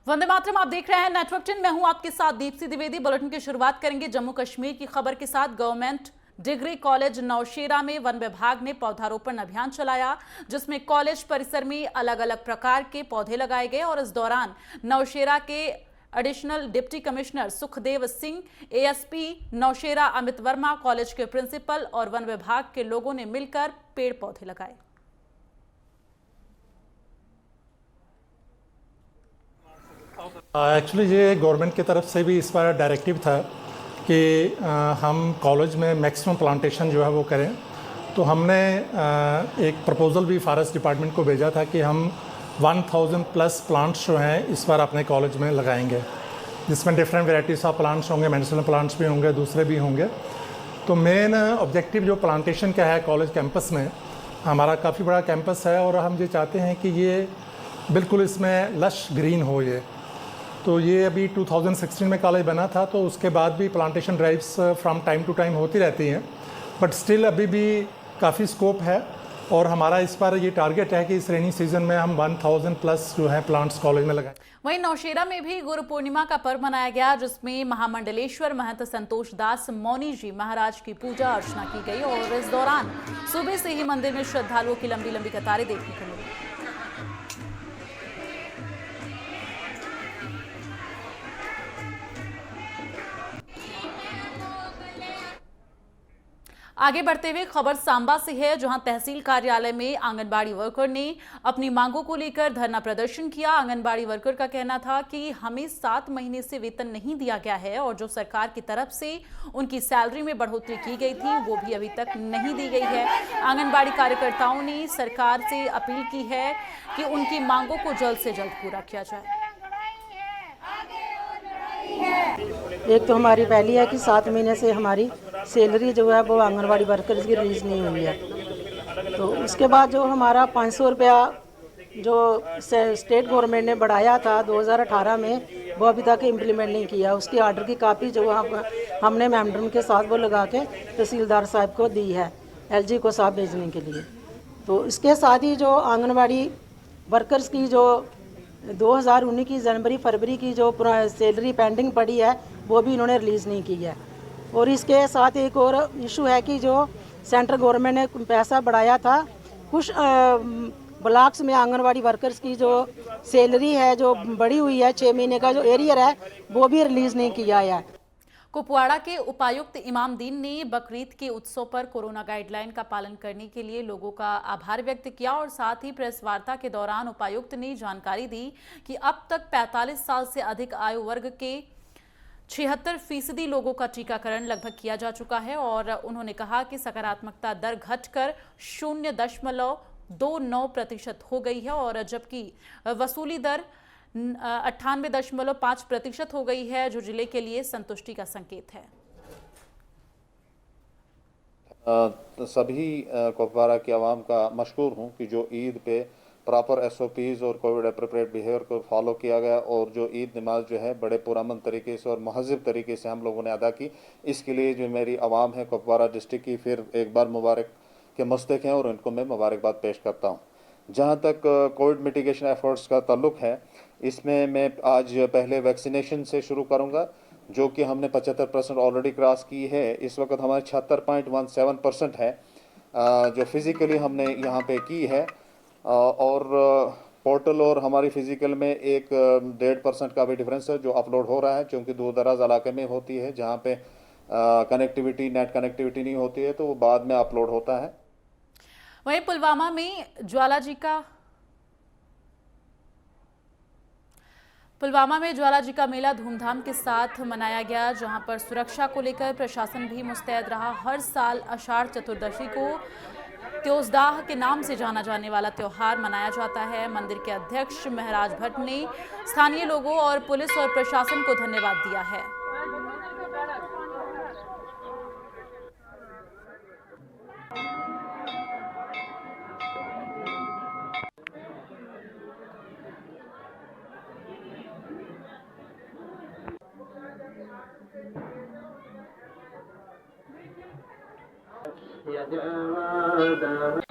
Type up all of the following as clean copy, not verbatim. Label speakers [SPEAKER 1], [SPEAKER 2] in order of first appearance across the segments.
[SPEAKER 1] वंदे मातरम, आप देख रहे हैं नेटवर्क 10। मैं हूं आपके साथ दीप्ति द्विवेदी। बुलेटिन की शुरुआत करेंगे जम्मू कश्मीर की खबर के साथ। गवर्नमेंट डिग्री कॉलेज नौशेरा में वन विभाग ने पौधारोपण अभियान चलाया, जिसमें कॉलेज परिसर में अलग अलग प्रकार के पौधे लगाए गए। और इस दौरान नौशेरा के additional deputy commissioner Sukhdev Singh, ASP Nowshera Amit Verma, college के प्रिंसिपल और वन विभाग के लोगों ने मिलकर पेड़ पौधे लगाए।
[SPEAKER 2] एक्चुअली ये गवर्नमेंट की तरफ से भी इस बार डायरेक्टिव था कि हम कॉलेज में मैक्सिमम प्लांटेशन जो है वो करें। तो हमने एक प्रपोज़ल भी फॉरेस्ट डिपार्टमेंट को भेजा था कि हम 1000 प्लस प्लांट्स जो हैं इस बार अपने कॉलेज में लगाएंगे, जिसमें डिफरेंट वेराइटीज़ ऑफ प्लांट्स होंगे, मेडिसिनल प्लांट्स भी होंगे, दूसरे भी होंगे। तो मेन ऑब्जेक्टिव जो प्लांटेशन का है कॉलेज कैंपस में, हमारा काफ़ी बड़ा कैंपस है और हम ये चाहते हैं कि ये बिल्कुल इसमें लश ग्रीन हो। ये तो ये अभी 2016 में कॉलेज बना था, तो उसके बाद भी plantation drives from time to time होती रहती हैं, बट स्टिल अभी भी काफ़ी स्कोप है। और हमारा इस बार ये टारगेट है कि इस रेनी सीजन में हम 1000 प्लस जो है प्लांट्स कॉलेज में लगाएं।
[SPEAKER 1] वहीं नौशेरा में भी गुरु पूर्णिमा का पर्व मनाया गया, जिसमें महामंडलेश्वर महंत संतोष दास मौनी जी महाराज की पूजा अर्चना की गई। और इस दौरान सुबह से ही मंदिर में श्रद्धालुओं की लंबी लंबी कतारें देखने को मिली। आगे बढ़ते हुए खबर सांबा से है, जहां तहसील कार्यालय में आंगनबाड़ी वर्कर ने अपनी मांगों को लेकर धरना प्रदर्शन किया। आंगनबाड़ी वर्कर का कहना था कि हमें 7 महीने से वेतन नहीं दिया गया है और जो सरकार की तरफ से उनकी सैलरी में बढ़ोतरी की गई थी वो भी अभी तक नहीं दी गई है। आंगनबाड़ी कार्यकर्ताओं ने सरकार से अपील की है कि उनकी मांगों को जल्द से जल्द पूरा किया जाए।
[SPEAKER 3] एक तो हमारी पहली है कि 7 महीने से हमारी सैलरी जो है वो आंगनवाड़ी वर्कर्स की रिलीज़ नहीं हुई है। तो उसके बाद जो हमारा 500 रुपया जो स्टेट गवर्नमेंट ने बढ़ाया था 2018 में, वो अभी तक इम्प्लीमेंट नहीं किया। उसकी आर्डर की कापी जो हमने मेमोरेंडम के साथ वो लगा के तहसीलदार साहब को दी है, एलजी को साहब भेजने के लिए। तो इसके साथ ही जो आंगनवाड़ी वर्कर्स की जो 2019 की जनवरी फरवरी की जो सैलरी पेंडिंग पड़ी है वो भी इन्होंने रिलीज़ नहीं की है। और इसके साथ एक और इशू है कि जो सेंट्रल गवर्नमेंट ने पैसा बढ़ाया था, कुछ ब्लॉक्स में आंगनवाड़ी वर्कर्स की जो सैलरी है जो बढ़ी हुई है 6 महीने का जो एरियर है वो भी रिलीज़ नहीं किया है।
[SPEAKER 1] कुपवाड़ा के उपायुक्त इमामदीन ने बकरीद के उत्सव पर कोरोना गाइडलाइन का पालन करने के लिए लोगों का आभार व्यक्त किया। और साथ ही प्रेस वार्ता के दौरान उपायुक्त ने जानकारी दी कि अब तक 45 साल से अधिक आयु वर्ग के 76% लोगों का टीकाकरण लगभग किया जा चुका है। और उन्होंने कहा कि सकारात्मकता दर घटकर 0.29% हो गई है, और जबकि वसूली दर 98.5% हो गई है, जो जिले के लिए संतुष्टि का संकेत है।
[SPEAKER 4] तो सभी कुपवाड़ा की आवाम का मशकूर हूँ कि जो ईद पे प्रॉपर SOPs और कोविड अप्रोप्रिएट बिहेवियर को फॉलो किया गया और जो ईद नमाज जो है बड़े पुरअमन तरीके से और महज़ब तरीके से हम लोगों ने अदा की। इसके लिए जो मेरी आवाम है कुपवाड़ा डिस्ट्रिक्ट की फिर एक बार मुबारक के मुस्तक हैं और उनको मैं मुबारकबाद पेश करता हूँ। जहाँ तक कोविड मिटिगेशन एफर्ट्स का ताल्लुक है, इसमें मैं आज पहले वैक्सीनेशन से शुरू करूँगा, जो कि हमने 75% ऑलरेडी क्रॉस की है। इस वक्त हमारे 76.17% है जो फिज़िकली हमने यहाँ पे की है। और पोर्टल और हमारी फ़िज़िकल में एक 1.5% का भी डिफरेंस है जो अपलोड हो रहा है, क्योंकि दूर दराज इलाके में होती है जहाँ पे कनेक्टिविटी नेट कनेक्टिविटी नहीं होती है, तो वो बाद में अपलोड होता है।
[SPEAKER 1] वहीं पुलवामा में ज्वाला जी का मेला धूमधाम के साथ मनाया गया, जहां पर सुरक्षा को लेकर प्रशासन भी मुस्तैद रहा। हर साल आषाढ़ चतुर्दशी को त्योजदाह के नाम से जाना जाने वाला त्योहार मनाया जाता है। मंदिर के अध्यक्ष महराज भट्ट ने स्थानीय लोगों और पुलिस और प्रशासन को धन्यवाद दिया है।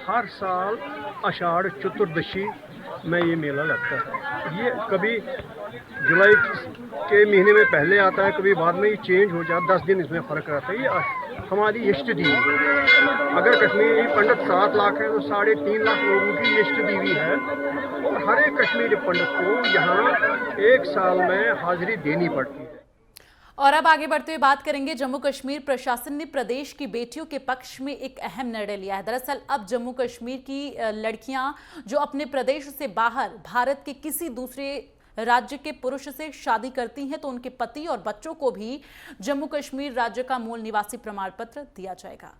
[SPEAKER 5] हर साल आषाढ़ चतुर्दशी में ये मेला लगता है। ये कभी जुलाई के महीने में पहले आता है, कभी बाद में ये चेंज हो जाता, 10 दिन इसमें फ़र्क रहता है। ये हमारी इष्ट दी, अगर कश्मीरी पंडित 7 लाख है तो 3.5 लाख लोगों की इष्ट दीवी है, और हर एक कश्मीरी पंडित को यहाँ 1 साल में हाजिरी देनी पड़ती है।
[SPEAKER 1] और अब आगे बढ़ते हुए बात करेंगे, जम्मू कश्मीर प्रशासन ने प्रदेश की बेटियों के पक्ष में एक अहम निर्णय लिया है। दरअसल अब जम्मू कश्मीर की लड़कियां जो अपने प्रदेश से बाहर भारत के किसी दूसरे राज्य के पुरुष से शादी करती हैं तो उनके पति और बच्चों को भी जम्मू कश्मीर राज्य का मूल निवासी प्रमाण पत्र दिया जाएगा।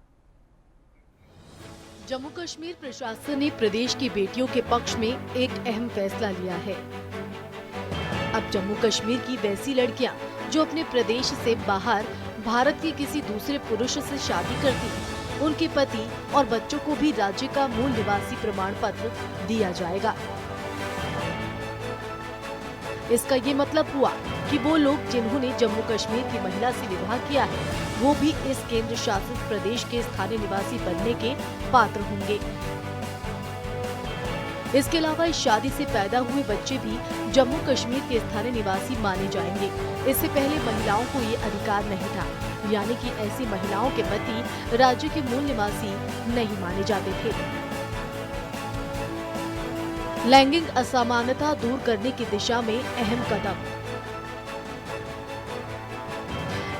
[SPEAKER 6] जम्मू कश्मीर प्रशासन ने प्रदेश की बेटियों के पक्ष में एक अहम फैसला लिया है। अब जम्मू कश्मीर की वैसी लड़कियां जो अपने प्रदेश से बाहर भारत के किसी दूसरे पुरुष से शादी करती हैं, उनके पति और बच्चों को भी राज्य का मूल निवासी प्रमाण पत्र दिया जाएगा। इसका ये मतलब हुआ कि वो लोग जिन्होंने जम्मू कश्मीर की महिला से विवाह किया है, वो भी इस केंद्र शासित प्रदेश के स्थानीय निवासी बनने के पात्र होंगे। इसके अलावा इस शादी से पैदा हुए बच्चे भी जम्मू कश्मीर के स्थानीय निवासी माने जाएंगे। इससे पहले महिलाओं को ये अधिकार नहीं था, यानी कि ऐसी महिलाओं के पति राज्य के मूल निवासी नहीं माने जाते थे। लैंगिक असमानता दूर करने की दिशा में अहम कदम।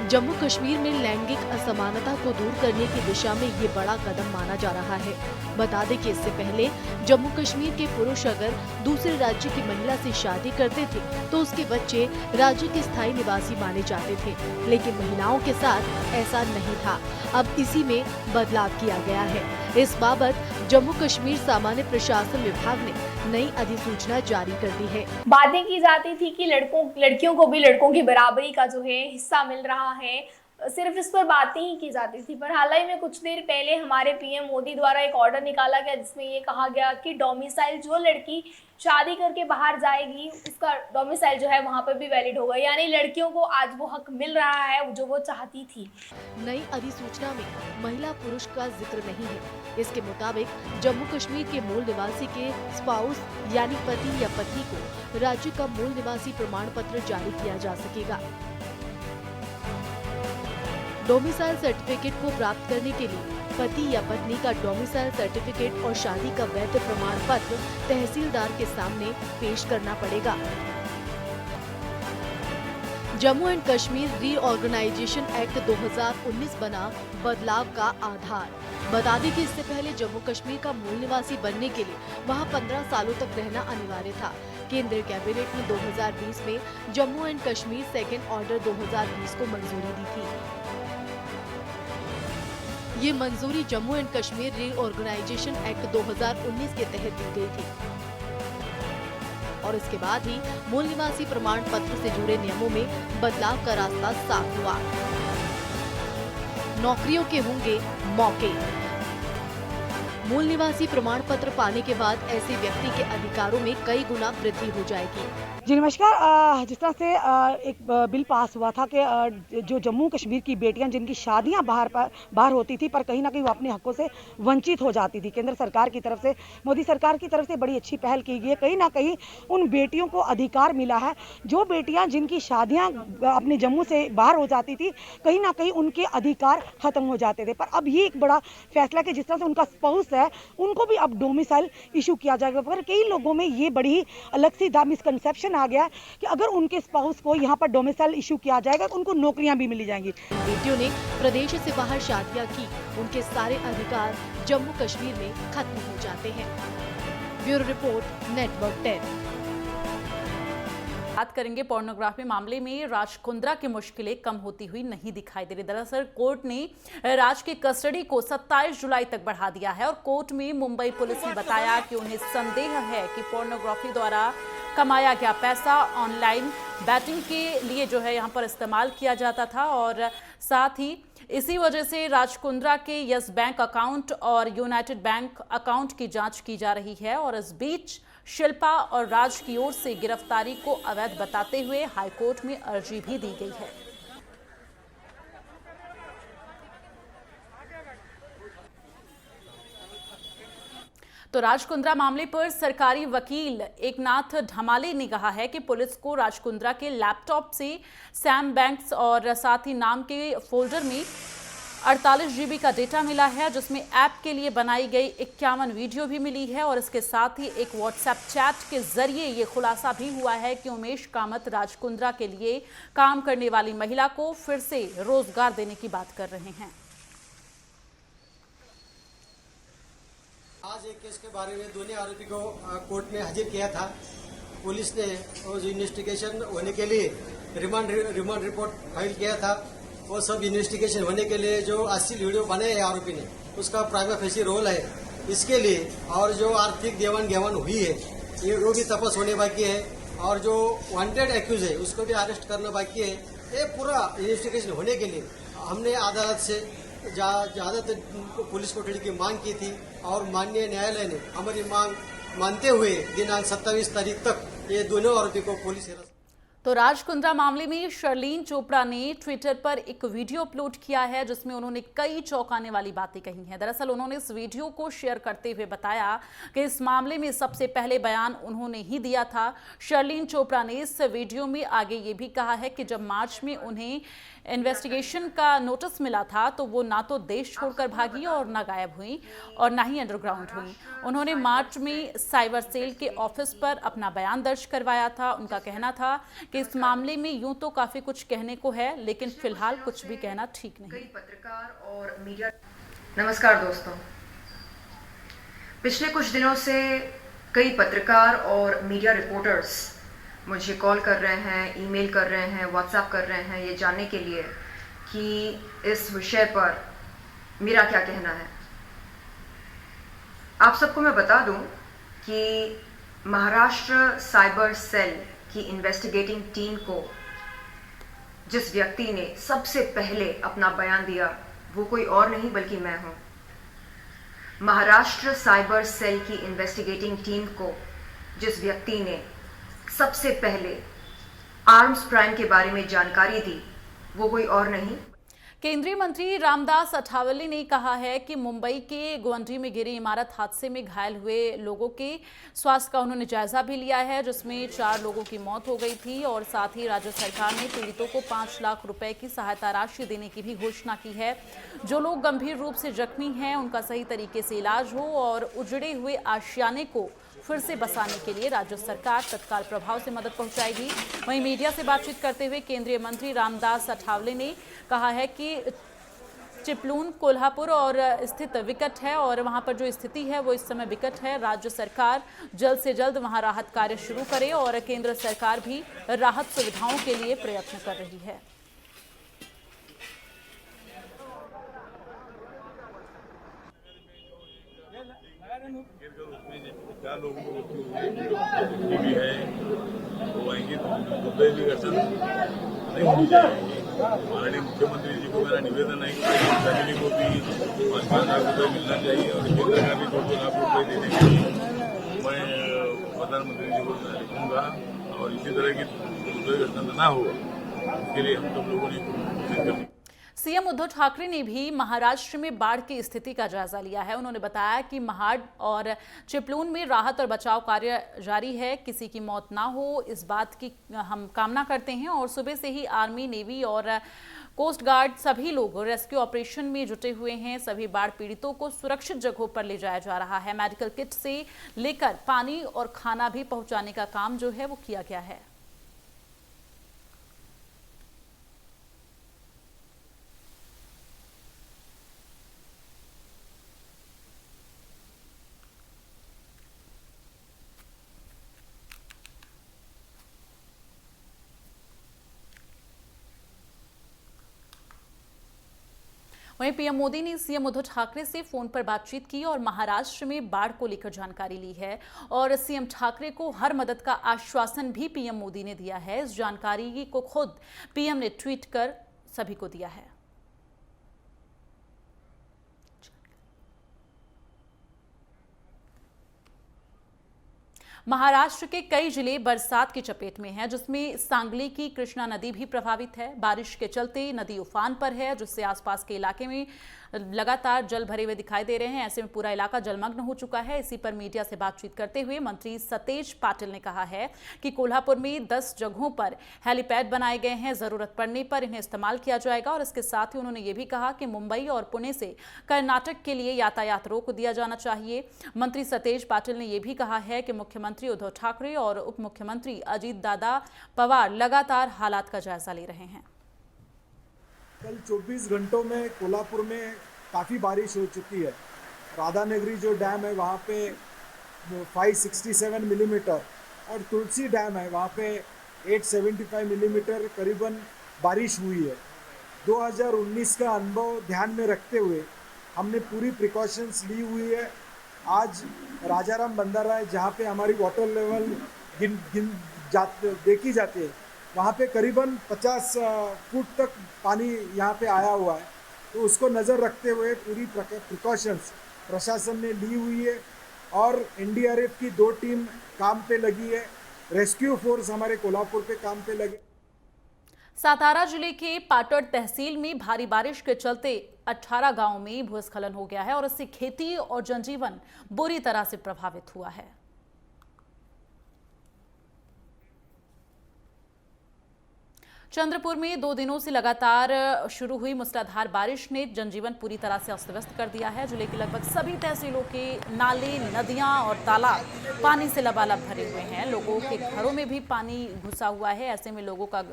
[SPEAKER 6] जम्मू कश्मीर में लैंगिक असमानता को दूर करने की दिशा में ये बड़ा कदम माना जा रहा है। बता दें कि इससे पहले जम्मू कश्मीर के पुरुष अगर दूसरे राज्य की महिला से शादी करते थे तो उसके बच्चे राज्य के स्थायी निवासी माने जाते थे, लेकिन महिलाओं के साथ ऐसा नहीं था। अब इसी में बदलाव किया गया है। इस बाबत जम्मू कश्मीर सामान्य प्रशासन विभाग ने नई अधिसूचना जारी कर दी है।
[SPEAKER 7] बातें की जाती थी कि लड़कियों को भी लड़कों की बराबरी का जो है हिस्सा मिल रहा है, सिर्फ इस पर बातें ही की जाती थी। पर हाल ही में कुछ देर पहले हमारे पीएम मोदी द्वारा एक ऑर्डर निकाला गया जिसमें ये कहा गया कि डोमिसाइल, जो लड़की शादी करके बाहर जाएगी उसका डोमिसाइल जो है वहाँ पर भी वैलिड होगा, यानी लड़कियों को आज वो हक मिल रहा है जो वो चाहती थी।
[SPEAKER 6] नई अधिसूचना में महिला पुरुष का जिक्र नहीं है। इसके मुताबिक जम्मू कश्मीर के मूल निवासी के स्पाउस यानी पति या पत्नी को राज्य का मूल निवासी प्रमाण पत्र जारी किया जा सकेगा। डोमिसाइल सर्टिफिकेट को प्राप्त करने के लिए पति या पत्नी का डोमिसाइल सर्टिफिकेट और शादी का वैध प्रमाण पत्र तहसीलदार के सामने पेश करना पड़ेगा। Jammu and Kashmir reorganisation act 2019 बना बदलाव का आधार। बता दें कि इससे पहले जम्मू कश्मीर का मूल निवासी बनने के लिए वहां 15 सालों तक रहना अनिवार्य था। केंद्रीय कैबिनेट ने 2020 में Jammu and Kashmir second order 2020 को मंजूरी दी थी। ये मंजूरी Jammu and Kashmir reorganisation act 2019 के तहत दी गई थी और इसके बाद ही मूल निवासी प्रमाण पत्र से जुड़े नियमों में बदलाव का रास्ता साफ हुआ। नौकरियों के होंगे मौके। मूल निवासी प्रमाण पत्र पाने के बाद ऐसे व्यक्ति के अधिकारों में कई गुना वृद्धि हो जाएगी।
[SPEAKER 3] जी नमस्कार। जिस तरह से एक बिल पास हुआ था कि जो जम्मू कश्मीर की बेटियां जिनकी शादियां बाहर होती थी पर कहीं ना कहीं वो अपने हकों से वंचित हो जाती थी, केंद्र सरकार की तरफ से, मोदी सरकार की तरफ से बड़ी अच्छी पहल की गई है। कहीं ना कहीं उन बेटियों को अधिकार मिला है। जो बेटियां जिनकी शादियां अपने जम्मू से बाहर हो जाती थी, कहीं ना कहीं उनके अधिकार खत्म हो जाते थे। पर अब ये एक बड़ा फैसला कि जिस तरह से उनका स्पाउस है उनको भी अब डोमिसाइल इशू किया जाएगा। पर कई लोगों में ये बड़ी अलग सी मिसकंसेप्शन आ गया कि अगर उनके स्पाउस को यहाँ पर डोमिसाइल इशू किया जाएगा तो उनको नौकरियां भी मिली जाएंगी।
[SPEAKER 6] बेटियों ने प्रदेश से बाहर शादियां की, उनके सारे अधिकार जम्मू कश्मीर में खत्म हो जाते हैं। Bureau report, network 10।
[SPEAKER 1] बात करेंगे पोर्नोग्राफी मामले में राज कुंद्रा की मुश्किलें कम होती हुई नहीं दिखाई दे रही। दरअसल कोर्ट ने राज की कस्टडी को 27 जुलाई तक बढ़ा दिया है और कोर्ट में मुंबई पुलिस ने बताया कि उन्हें संदेह है कि पोर्नोग्राफी द्वारा कमाया गया पैसा ऑनलाइन बैटिंग के लिए जो है यहाँ पर इस्तेमाल किया जाता था और साथ ही इसी वजह से राज कुंद्रा के यस बैंक अकाउंट और यूनाइटेड बैंक अकाउंट की जांच की जा रही है। और इस बीच शिल्पा और राज की ओर से गिरफ्तारी को अवैध बताते हुए हाईकोर्ट में अर्जी भी दी गई है। तो राजकुंद्रा मामले पर सरकारी वकील एकनाथ ढमाले ने कहा है कि पुलिस को राजकुंद्रा के लैपटॉप से सैम बैंक्स और साथ ही नाम के फोल्डर में 48 GB का डेटा मिला है, जिसमें ऐप के लिए बनाई गई 51 वीडियो भी मिली है और इसके साथ ही एक व्हाट्सएप चैट के जरिए ये खुलासा भी हुआ है कि उमेश कामत राजकुंद्रा के लिए काम करने वाली महिला को फिर से रोजगार देने की बात कर रहे हैं।
[SPEAKER 8] आज एक केस के बारे में दोनों आरोपी को कोर्ट में हाजिर किया था। पुलिस ने इन्वेस्टिगेशन होने के लिए रिमांड रिपोर्ट फाइल किया था। वो सब इन्वेस्टिगेशन होने के लिए जो 80 वीडियो बनाए हैं आरोपी ने, उसका प्राइमा फेसी रोल है इसके लिए, और जो आर्थिक देवन घेवन हुई है ये वो भी तपास होने बाकी है, और जो वांटेड एक्यूज है उसको भी अरेस्ट करना बाकी है। ये पूरा इन्वेस्टिगेशन होने के लिए हमने अदालत से ज़्यादातर पुलिस कोठड़ी की मांग की थी और माननीय न्यायालय ने हमारी मांग मानते हुए दिनांक 27 तारीख तक ये दोनों आरोपी को पुलिस हिरासत।
[SPEAKER 1] तो राजकुंद्रा मामले में शर्लीन चोपड़ा ने ट्विटर पर एक वीडियो अपलोड किया है, जिसमें उन्होंने कई चौंकाने वाली बातें कही हैं। दरअसल उन्होंने इस वीडियो को शेयर करते हुए बताया कि इस मामले में सबसे पहले बयान उन्होंने ही दिया था। शर्लीन चोपड़ा ने इस वीडियो में आगे ये भी कहा है कि जब मार्च में उन्हें इन्वेस्टिगेशन का नोटिस मिला था तो वो ना तो देश छोड़कर भागी और ना गायब हुई और ना ही अंडरग्राउंड हुई। उन्होंने मार्च में साइबर सेल के ऑफिस पर अपना बयान दर्ज करवाया था। उनका कहना था कि इस मामले में यूं तो काफी कुछ कहने को है, लेकिन फिलहाल कुछ भी कहना ठीक नहीं।
[SPEAKER 9] कई पत्रकार और मीडिया। नमस्कार दोस्तों, पिछले कुछ दिनों से कई पत्रकार और मीडिया रिपोर्टर्स मुझे कॉल कर रहे हैं, ईमेल कर रहे हैं, व्हाट्सएप कर रहे हैं ये जानने के लिए कि इस विषय पर मेरा क्या कहना है। आप सबको मैं बता दूं कि महाराष्ट्र साइबर सेल की इन्वेस्टिगेटिंग टीम को जिस व्यक्ति ने सबसे पहले अपना बयान दिया वो कोई और नहीं बल्कि मैं हूं। महाराष्ट्र साइबर सेल की इन्वेस्टिगेटिंग टीम को जिस व्यक्ति ने सबसे पहले आर्म्स प्राइम के बारे में जानकारी दी वो कोई और नहीं।
[SPEAKER 1] केंद्रीय मंत्री रामदास अठावले ने कहा है कि मुंबई के गोवंडी में गिरी इमारत हादसे में घायल हुए लोगों के स्वास्थ्य का उन्होंने जायजा भी लिया है, जिसमें 4 लोगों की मौत हो गई थी और साथ ही राज्य सरकार ने पीड़ितों को 5 लाख रुपए की सहायता राशि देने की भी घोषणा की है। जो लोग गंभीर रूप से जख्मी हैं उनका सही तरीके से इलाज हो और उजड़े हुए आशियाने को फिर से बसाने के लिए राज्य सरकार तत्काल प्रभाव से मदद पहुंचाएगी। वहीं मीडिया से बातचीत करते हुए केंद्रीय मंत्री रामदास अठावले ने कहा है कि चिपलून कोल्हापुर और स्थित विकट है और वहां पर जो स्थिति है वो इस समय विकट है। राज्य सरकार जल्द से जल्द वहां राहत कार्य शुरू करे और केंद्र सरकार भी राहत सुविधाओं के लिए प्रयत्न कर रही है।
[SPEAKER 10] क्या लोगों को भी है वो आएंगे तो भी घटना नहीं होनी चाहिए। माननीय मुख्यमंत्री जी को मेरा निवेदन है कि फैमिली को भी 5 लाख रुपये मिलना चाहिए और केंद्र का भी 2 लाख रुपये देने के लिए मैं प्रधानमंत्री जी को लिखूंगा और इसी तरह की घटना ना हो इसके लिए हम सब लोगों ने कोशिश करनी।
[SPEAKER 1] सीएम उद्धव ठाकरे ने भी महाराष्ट्र में बाढ़ की स्थिति का जायजा लिया है। उन्होंने बताया कि महाड और चिपलून में राहत और बचाव कार्य जारी है, किसी की मौत ना हो इस बात की हम कामना करते हैं और सुबह से ही आर्मी, नेवी और कोस्ट गार्ड सभी लोग रेस्क्यू ऑपरेशन में जुटे हुए हैं। सभी बाढ़ पीड़ितों को सुरक्षित जगहों पर ले जाया जा रहा है। मेडिकल किट से लेकर पानी और खाना भी पहुंचाने का काम जो है वो किया गया है। वहीं पीएम मोदी ने सीएम उद्धव ठाकरे से फोन पर बातचीत की और महाराष्ट्र में बाढ़ को लेकर जानकारी ली है और सीएम ठाकरे को हर मदद का आश्वासन भी पीएम मोदी ने दिया है। इस जानकारी को खुद पीएम ने ट्वीट कर सभी को दिया है। महाराष्ट्र के कई जिले बरसात की चपेट में हैं, जिसमें सांगली की कृष्णा नदी भी प्रभावित है। बारिश के चलते नदी उफान पर है, जिससे आसपास के इलाके में लगातार जल भरे हुए दिखाई दे रहे हैं। ऐसे में पूरा इलाका जलमग्न हो चुका है। इसी पर मीडिया से बातचीत करते हुए मंत्री सतेज पाटिल ने कहा है कि कोल्हापुर में 10 जगहों पर हेलीपैड बनाए गए हैं, जरूरत पड़ने पर इन्हें इस्तेमाल किया जाएगा। और इसके साथ ही उन्होंने ये भी कहा कि मुंबई और पुणे से कर्नाटक के लिए यातायात रोक दिया जाना चाहिए। मंत्री सतेज पाटिल ने यह भी कहा है कि मुख्यमंत्री उद्धव ठाकरे और उप मुख्यमंत्री अजीत दादा पवार लगातार हालात का जायजा ले रहे हैं।
[SPEAKER 11] कल 24 घंटों में कोल्हापुर में काफ़ी बारिश हो चुकी है। राधानगरी जो डैम है वहाँ पे 567 मिलीमीटर और तुलसी डैम है वहाँ पे 875 मिलीमीटर करीबन बारिश हुई है। 2019 का अनुभव ध्यान में रखते हुए हमने पूरी प्रिकॉशंस ली हुई है। आज राजाराम बंदरा है जहाँ पे हमारी वाटर लेवल देखी जाती है, वहाँ पे करीबन 50 फुट तक पानी यहाँ पे आया हुआ है। तो उसको नज़र रखते हुए पूरी प्रिकॉशंस प्रशासन ने ली हुई है और एनडीआरएफ की 2 टीम काम पे लगी है, रेस्क्यू फोर्स हमारे कोल्हापुर पे काम पे लगे।
[SPEAKER 1] सातारा जिले के पाटड़ तहसील में भारी बारिश के चलते 18 गांवों में भूस्खलन हो गया है और इससे खेती और जनजीवन बुरी तरह से प्रभावित हुआ है। चंद्रपुर में 2 दिनों से लगातार शुरू हुई मूसलाधार बारिश ने जनजीवन पूरी तरह से अस्त व्यस्त कर दिया है। जिले के लगभग सभी तहसीलों के नाले, नदियां और तालाब पानी से लबालब भरे हुए हैं। लोगों के घरों में भी पानी घुसा हुआ है। ऐसे में लोगों का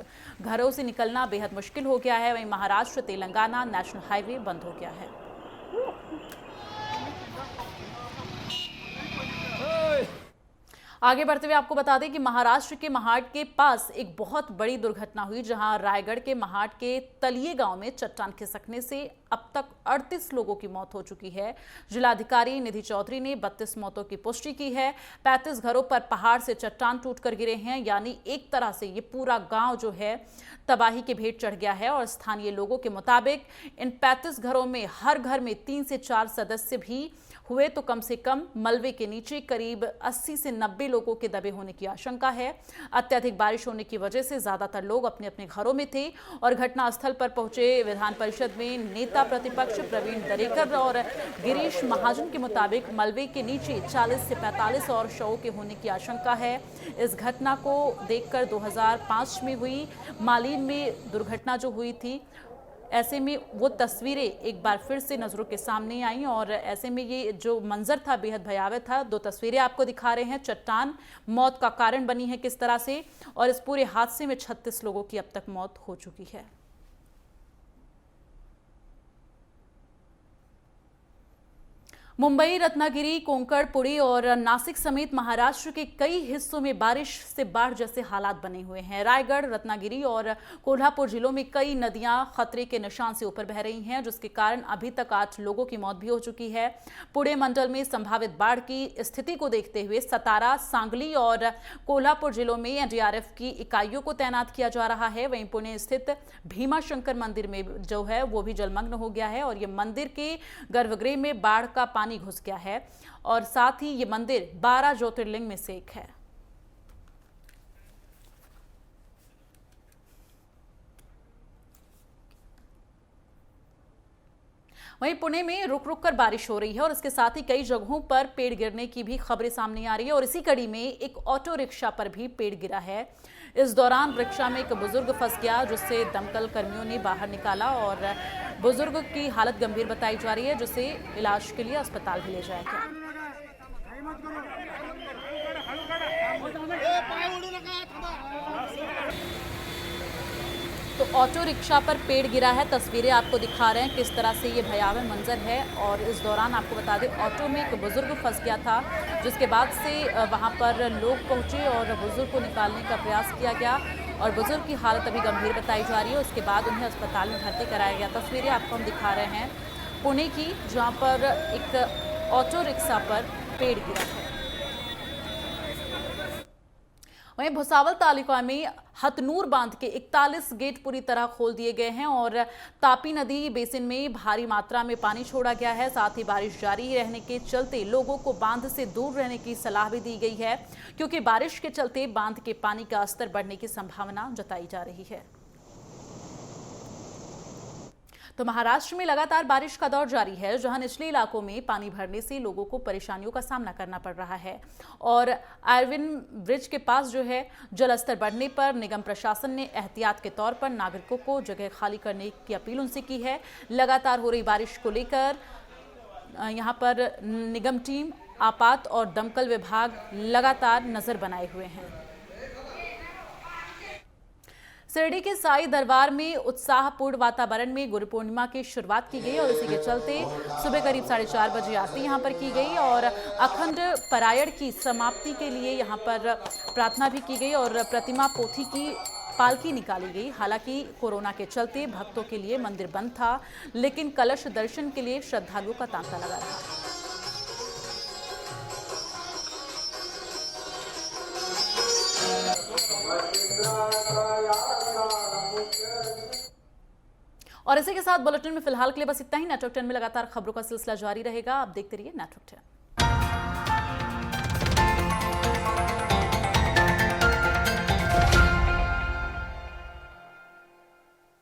[SPEAKER 1] घरों से निकलना बेहद मुश्किल हो गया है। वहीं महाराष्ट्र तेलंगाना नेशनल हाईवे बंद हो गया है। आगे बढ़ते हुए आपको बता दें कि महाराष्ट्र के महाड के पास एक बहुत बड़ी दुर्घटना हुई, जहां रायगढ़ के महाड के तलिये गांव में चट्टान खिसकने से अब तक 38 लोगों की मौत हो चुकी है। जिलाधिकारी निधि चौधरी ने 32 मौतों की पुष्टि की है। 35 घरों पर पहाड़ से चट्टान टूटकर गिरे हैं, यानी एक तरह से ये पूरा गांव जो है तबाही के भेंट चढ़ गया है। और स्थानीय लोगों के मुताबिक इन 35 घरों में हर घर में 3 से 4 सदस्य भी हुए तो कम से कम मलबे के नीचे करीब 80 से 90 लोगों के दबे होने की आशंका है। अत्यधिक बारिश होने की वजह से ज्यादातर लोग अपने अपने घरों में थे और घटनास्थल पर पहुंचे विधान परिषद में नेता प्रतिपक्ष प्रवीण दरेकर और गिरीश महाजन के मुताबिक मलबे के नीचे 40 से 45 और शवों के होने की आशंका है। इस घटना को देखकर 2005 में हुई मालीन में दुर्घटना जो हुई थी, ऐसे में वो तस्वीरें एक बार फिर से नज़रों के सामने आई और ऐसे में ये जो मंजर था बेहद भयावह था। 2 तस्वीरें आपको दिखा रहे हैं। चट्टान मौत का कारण बनी है किस तरह से, और इस पूरे हादसे में 36 लोगों की अब तक मौत हो चुकी है। मुंबई, रत्नागिरी, कोंकण, पुरी और नासिक समेत महाराष्ट्र के कई हिस्सों में बारिश से बाढ़ जैसे हालात बने हुए हैं। रायगढ़, रत्नागिरी और कोल्हापुर जिलों में कई नदियां खतरे के निशान से ऊपर बह रही हैं, जिसके कारण अभी तक 8 लोगों की मौत भी हो चुकी है। पुणे मंडल में संभावित बाढ़ की स्थिति को देखते हुए सतारा, सांगली और कोल्हापुर जिलों में एनडीआरएफ की इकाइयों को तैनात किया जा रहा है। वहीं पुणे स्थित भीमा शंकर मंदिर में जो है वो भी जलमग्न हो गया है और ये मंदिर के गर्भगृह में बाढ़ का पानी घुस गया है और साथ ही ये मंदिर 12 ज्योतिर्लिंग में से एक है। वहीं पुणे में रुक रुक कर बारिश हो रही है और इसके साथ ही कई जगहों पर पेड़ गिरने की भी खबरें सामने आ रही है और इसी कड़ी में एक ऑटो रिक्शा पर भी पेड़ गिरा है। इस दौरान रिक्शा में एक बुजुर्ग फंस गया, जिससे दमकल कर्मियों ने बाहर निकाला और बुजुर्ग की हालत गंभीर बताई जा रही है, जिसे इलाज के लिए अस्पताल भी ले जाया गया। तो ऑटो रिक्शा पर पेड़ गिरा है। तस्वीरें आपको दिखा रहे हैं किस तरह से ये भयावह मंजर है। और इस दौरान आपको बता दें ऑटो में एक बुजुर्ग फंस गया था, जिसके बाद से वहां पर लोग पहुंचे और बुजुर्ग को निकालने का प्रयास किया गया और बुजुर्ग की हालत अभी गंभीर बताई जा रही है। उसके बाद उन्हें अस्पताल में भर्ती कराया गया। तस्वीरें आपको हम दिखा रहे हैं पुणे की, जहाँ पर एक ऑटो रिक्शा पर पेड़ गिरा है। वहीं भुसावल तालुका में हथनूर बांध के 41 गेट पूरी तरह खोल दिए गए हैं और तापी नदी बेसिन में भारी मात्रा में पानी छोड़ा गया है। साथ ही बारिश जारी रहने के चलते लोगों को बांध से दूर रहने की सलाह भी दी गई है, क्योंकि बारिश के चलते बांध के पानी का स्तर बढ़ने की संभावना जताई जा रही है। तो महाराष्ट्र में लगातार बारिश का दौर जारी है, जहां निचले इलाकों में पानी भरने से लोगों को परेशानियों का सामना करना पड़ रहा है। और आयरविन ब्रिज के पास जो है जलस्तर बढ़ने पर निगम प्रशासन ने एहतियात के तौर पर नागरिकों को जगह खाली करने की अपील उनसे की है। लगातार हो रही बारिश को लेकर यहाँ पर निगम टीम, आपात और दमकल विभाग लगातार नजर बनाए हुए हैं। शिरडी के साई दरबार में उत्साहपूर्ण वातावरण में गुरु पूर्णिमा की शुरुआत की गई और इसी के चलते सुबह करीब 4:30 बजे आरती यहां पर की गई और अखंड पारायण की समाप्ति के लिए यहां पर प्रार्थना भी की गई और प्रतिमा पोथी की पालकी निकाली गई। हालांकि कोरोना के चलते भक्तों के लिए मंदिर बंद था, लेकिन कलश दर्शन के लिए श्रद्धालुओं का तांता लगा रहा। और इसी के साथ बुलेटिन में फिलहाल के लिए बस इतना ही। नेटवर्क 10 में लगातार खबरों का सिलसिला जारी रहेगा। आप देखते रहिए नेटवर्क 10।